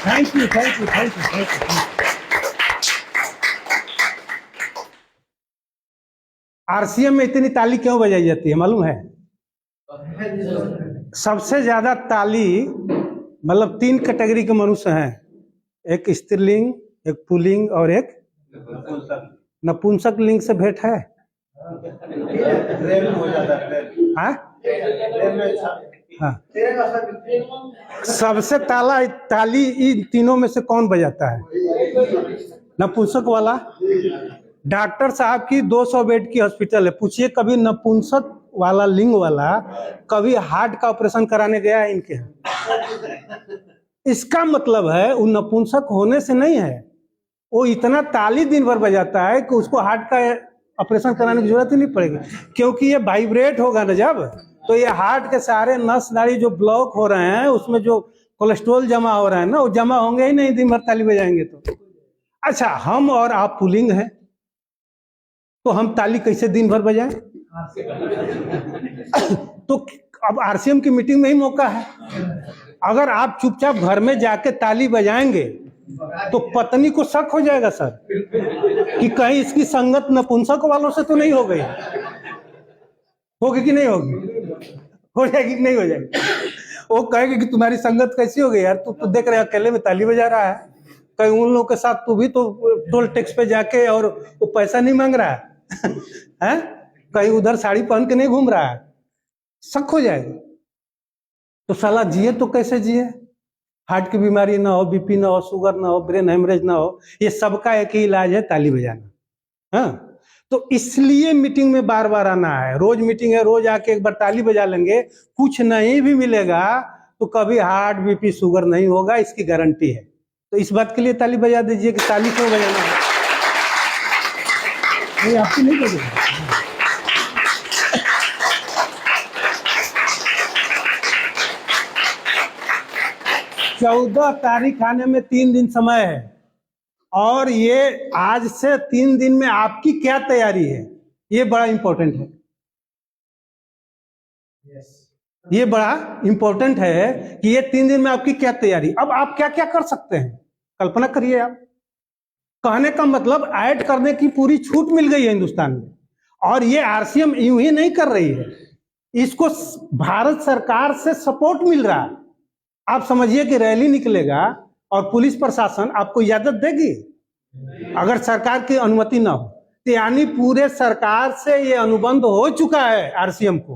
Thank you, thank you, thank you, thank you. RCM में इतनी ताली क्यों बजाई जाती है मालूम है? सबसे ज्यादा ताली मतलब 3 कैटेगरी के मनुष्य हैं, एक स्त्रीलिंग, एक पुल्लिंग और एक नपुंसक लिंग से भेंट है। हाँ? हाँ। सबसे ताली इन तीनों में से कौन बजाता है? नपुंसक वाला। डॉक्टर साहब की 200 बेड की हॉस्पिटल है, पूछिए कभी नपुंसक वाला लिंग वाला कभी हार्ट का ऑपरेशन कराने गया है इनके? इसका मतलब है वो नपुंसक होने से नहीं है, वो इतना ताली दिन भर बजाता है कि उसको हार्ट का ऑपरेशन कराने की जरूरत ही नहीं पड़ेगी, क्योंकि ये वाइब्रेट होगा ना जब, तो ये हार्ट के सारे नस नाड़ी जो ब्लॉक हो रहे हैं उसमें जो कोलेस्ट्रॉल जमा हो रहा है ना, वो जमा होंगे ही नहीं दिन भर ताली बजाएंगे तो। अच्छा, हम और आप पुलिंग हैं तो हम ताली कैसे दिन भर बजाएं? तो अब आरसीएम की मीटिंग में ही मौका है। अगर आप चुपचाप घर में जाके ताली बजाएंगे तो पत्नी को शक हो जाएगा सर कि कहीं इसकी संगत नपुंसक वालों से तो नहीं हो गई। होगी कि नहीं होगी? हो जाएगी कि नहीं हो जाएगी? वो कहेगी कि तुम्हारी संगत कैसी हो गई यार, तू देख रहे अकेले में ताली बजा रहा है, कहीं उन लोगों के साथ तू भी तो टोल टैक्स पे जाके और वो पैसा नहीं मांग रहा है? कहीं उधर साड़ी पहन के नहीं घूम रहा है, शक हो जाएगा। तो साला जिए तो कैसे जिए? हार्ट की बीमारी ना हो, बीपी ना हो, शुगर ना हो, ब्रेन हेमरेज ना हो, ये सबका एक ही इलाज है, ताली बजाना। हाँ, तो इसलिए मीटिंग में बार बार आना है। रोज मीटिंग है, रोज आके एक बार ताली बजा लेंगे, कुछ नहीं भी मिलेगा तो कभी हार्ट बीपी शुगर नहीं होगा, इसकी गारंटी है। तो इस बात के लिए ताली बजा दीजिए कि ताली क्यों बजाना है? नहीं, आपकी नहीं बजेगा। 14 तारीख आने में 3 दिन समय है, और ये आज से 3 दिन में आपकी क्या तैयारी है, ये बड़ा इंपॉर्टेंट है। ये बड़ा इंपॉर्टेंट है कि ये 3 दिन में आपकी क्या तैयारी। अब आप क्या क्या कर सकते हैं, कल्पना करिए। आप कहने का मतलब ऐड करने की पूरी छूट मिल गई है हिंदुस्तान में, और ये आरसीएम यूं ही नहीं कर रही है, इसको भारत सरकार से सपोर्ट मिल रहा है। आप समझिए कि रैली निकलेगा और पुलिस प्रशासन आपको इजाजत देगी अगर सरकार की अनुमति ना हो, तो यानी पूरे सरकार से ये अनुबंध हो चुका है आरसीएम को।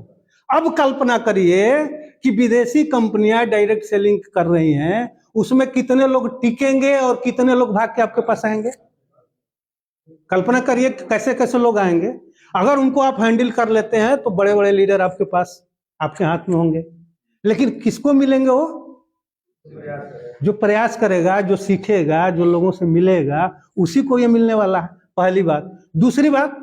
अब कल्पना करिए कि विदेशी कंपनियां डायरेक्ट सेलिंग कर रही हैं, उसमें कितने लोग टिकेंगे और कितने लोग भाग के आपके पास आएंगे। कल्पना करिए कैसे कैसे लोग आएंगे। अगर उनको आप हैंडल कर लेते हैं तो बड़े बड़े लीडर आपके पास, आपके हाथ में होंगे। लेकिन किसको मिलेंगे? वो जो प्रयास करेगा, जो सीखेगा, जो लोगों से मिलेगा, उसी को ये मिलने वाला है, पहली बात। दूसरी बात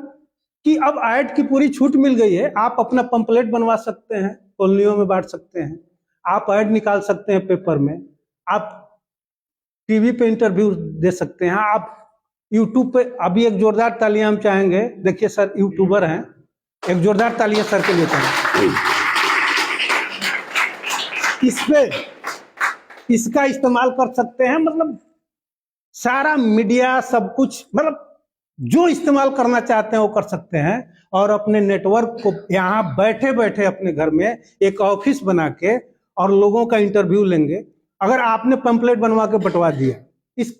कि अब ऐड की पूरी छूट मिल गई है, आप अपना पंपलेट बनवा सकते हैं, कॉलोनियों में बांट सकते हैं, आप ऐड निकाल सकते हैं पेपर में, आप टीवी पे इंटरव्यू दे सकते हैं, आप यूट्यूब पे। अभी एक जोरदार तालियां हम चाहेंगे, देखिए सर यूट्यूबर हैं, एक जोरदार तालियां सर के लिए चाहेंगे। इस पे इसका इस्तेमाल कर सकते हैं, मतलब सारा मीडिया सब कुछ, मतलब जो इस्तेमाल करना चाहते हैं वो कर सकते हैं, और अपने नेटवर्क को यहाँ बैठे बैठे अपने घर में एक ऑफिस बना के और लोगों का इंटरव्यू लेंगे। अगर आपने पंपलेट बनवा के बंटवा दिया, इस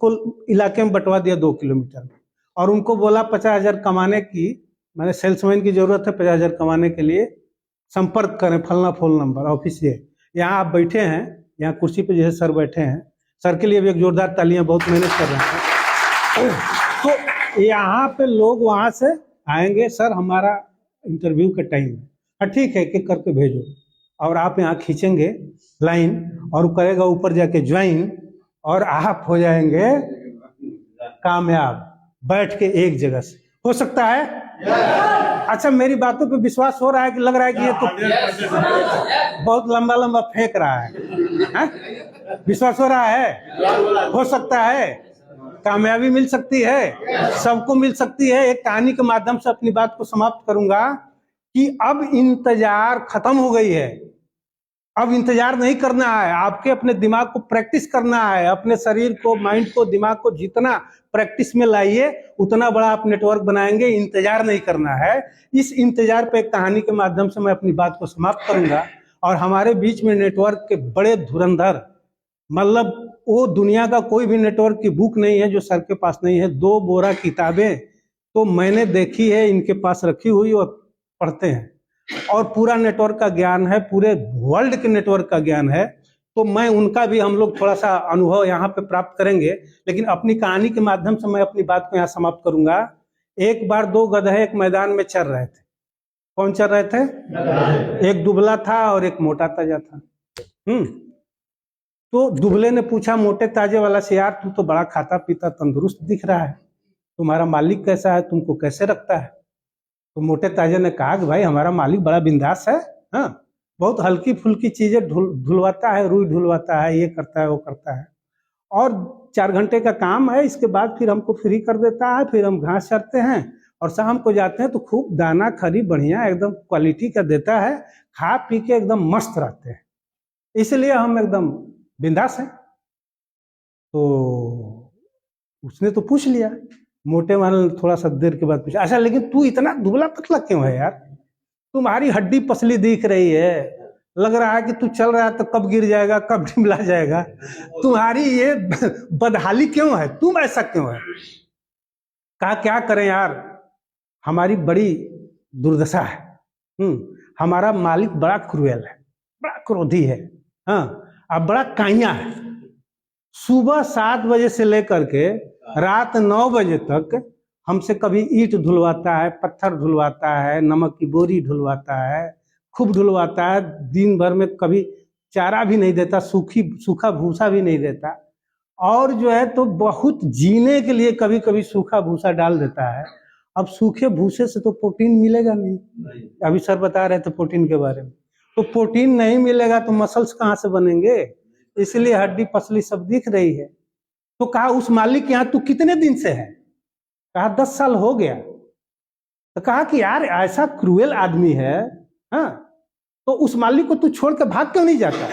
इलाके में बंटवा दिया 2 किलोमीटर में, और उनको बोला 50,000 कमाने की, मैंने सेल्समैन की जरूरत है 50,000 कमाने के लिए, संपर्क करें फलना फोन नंबर ऑफिस ये। यहाँ आप बैठे हैं, यहाँ कुर्सी पे जैसे सर बैठे हैं, सर के लिए भी एक जोरदार तालियां, बहुत मेहनत कर रहे हैं। तो यहाँ पे लोग वहां से आएंगे, सर हमारा इंटरव्यू का टाइम है, हाँ ठीक है, एक करके भेजो, और आप यहाँ खींचेंगे लाइन और करेगा ऊपर जाके ज्वाइन, और आप हो जाएंगे कामयाब बैठ के एक जगह से। हो सकता है? अच्छा, मेरी बातों पे विश्वास हो रहा है कि लग रहा है कि ये तो बहुत लंबा लंबा फेंक रहा है? विश्वास हो रहा है? हो सकता है, कामयाबी मिल सकती है, सबको मिल सकती है। एक कहानी के माध्यम से अपनी बात को समाप्त करूंगा कि अब इंतजार खत्म हो गई है। अब इंतजार नहीं करना है, आपके अपने दिमाग को प्रैक्टिस करना है, अपने शरीर को, माइंड को, दिमाग को जितना प्रैक्टिस में लाइए उतना बड़ा आप नेटवर्क बनाएंगे। इंतजार नहीं करना है। इस इंतजार पे एक कहानी के माध्यम से मैं अपनी बात को समाप्त करूंगा। और हमारे बीच में नेटवर्क के बड़े धुरंधर, मतलब वो दुनिया का कोई भी नेटवर्क की बुक नहीं है जो सर के पास नहीं है। 2 बोरा किताबें तो मैंने देखी है, इनके पास रखी हुई और पढ़ते हैं। और पूरा नेटवर्क का ज्ञान है, पूरे वर्ल्ड के नेटवर्क का ज्ञान है। तो मैं उनका भी, हम लोग थोड़ा सा अनुभव यहाँ पे प्राप्त करेंगे। लेकिन अपनी कहानी के माध्यम से मैं अपनी बात को यहाँ समाप्त करूंगा। एक बार 2 गधे एक मैदान में चल रहे थे। कौन चल रहे थे? एक दुबला था और एक मोटा ताजा था। तो दुबले ने पूछा मोटे ताजे वाला से, यार तू तो बड़ा खाता पीता तंदुरुस्त दिख रहा है, तुम्हारा मालिक कैसा है, तुमको कैसे रखता है? तो मोटे ताजे ने कहा कि भाई हमारा मालिक बड़ा बिंदास है, हाँ, बहुत हल्की फुल्की चीजें धुलवाता है, रुई धुलवाता है, ये करता है वो करता है, और 4 घंटे का काम है, इसके बाद फिर हमको फ्री कर देता है, फिर हम घास चरते हैं और शाम को जाते हैं तो खूब दाना खरी बढ़िया एकदम क्वालिटी का देता है, खा पी के एकदम मस्त रहते हैं, इसलिए हम एकदम बिंदास हैं। तो उसने तो पूछ लिया, मोटे वाले ने थोड़ा सा देर के बाद पूछा, अच्छा लेकिन तू इतना दुबला पतला क्यों है यार? तुम्हारी हड्डी पसली दिख रही है, लग रहा है कि तू चल रहा है तो कब गिर जाएगा, कब ढिमला जाएगा, तुम्हारी ये बदहाली क्यों है, तुम ऐसा क्यों है? कहा क्या करें यार, हमारी बड़ी दुर्दशा है। हमारा मालिक बड़ा क्रूएल है, बड़ा क्रोधी है, हाँ, अब बड़ा काइया है। सुबह 7 बजे से लेकर के रात 9 बजे तक हमसे कभी ईंट धुलवाता है, पत्थर धुलवाता है, नमक की बोरी धुलवाता है, खूब धुलवाता है। दिन भर में कभी चारा भी नहीं देता, सूखा भूसा भी नहीं देता, और जो है तो बहुत जीने के लिए कभी कभी सूखा भूसा डाल देता है। अब सूखे भूसे से तो प्रोटीन मिलेगा नहीं, अभी सर बता रहे थे प्रोटीन के बारे में, तो प्रोटीन नहीं मिलेगा तो मसल्स कहाँ से बनेंगे, इसलिए हड्डी पसली सब दिख रही है। तो कहा उस मालिक के यहाँ तू कितने दिन से है? कहा 10 साल हो गया। तो कहा कि यार ऐसा क्रूएल आदमी है, हाँ, तो उस मालिक को तू छोड़ के भाग क्यों नहीं जाता?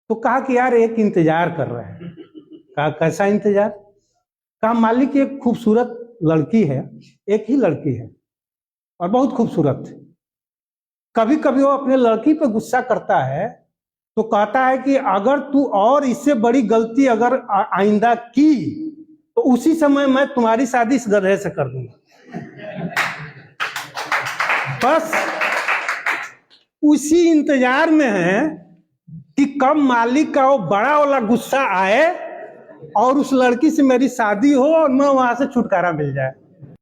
तो कहा कि यार एक इंतजार कर रहे हैं। कहा कैसा इंतजार? कहा मालिक एक खूबसूरत लड़की है, एक ही लड़की है और बहुत खूबसूरत है। कभी कभी वो अपने लड़की पे गुस्सा करता है तो कहता है कि अगर तू और इससे बड़ी गलती अगर आइंदा की तो उसी समय मैं तुम्हारी शादी इस गधे से कर दूंगा। बस उसी इंतजार में है कि कब मालिक का वो बड़ा वाला गुस्सा आए और उस लड़की से मेरी शादी हो और मैं वहां से छुटकारा मिल जाए।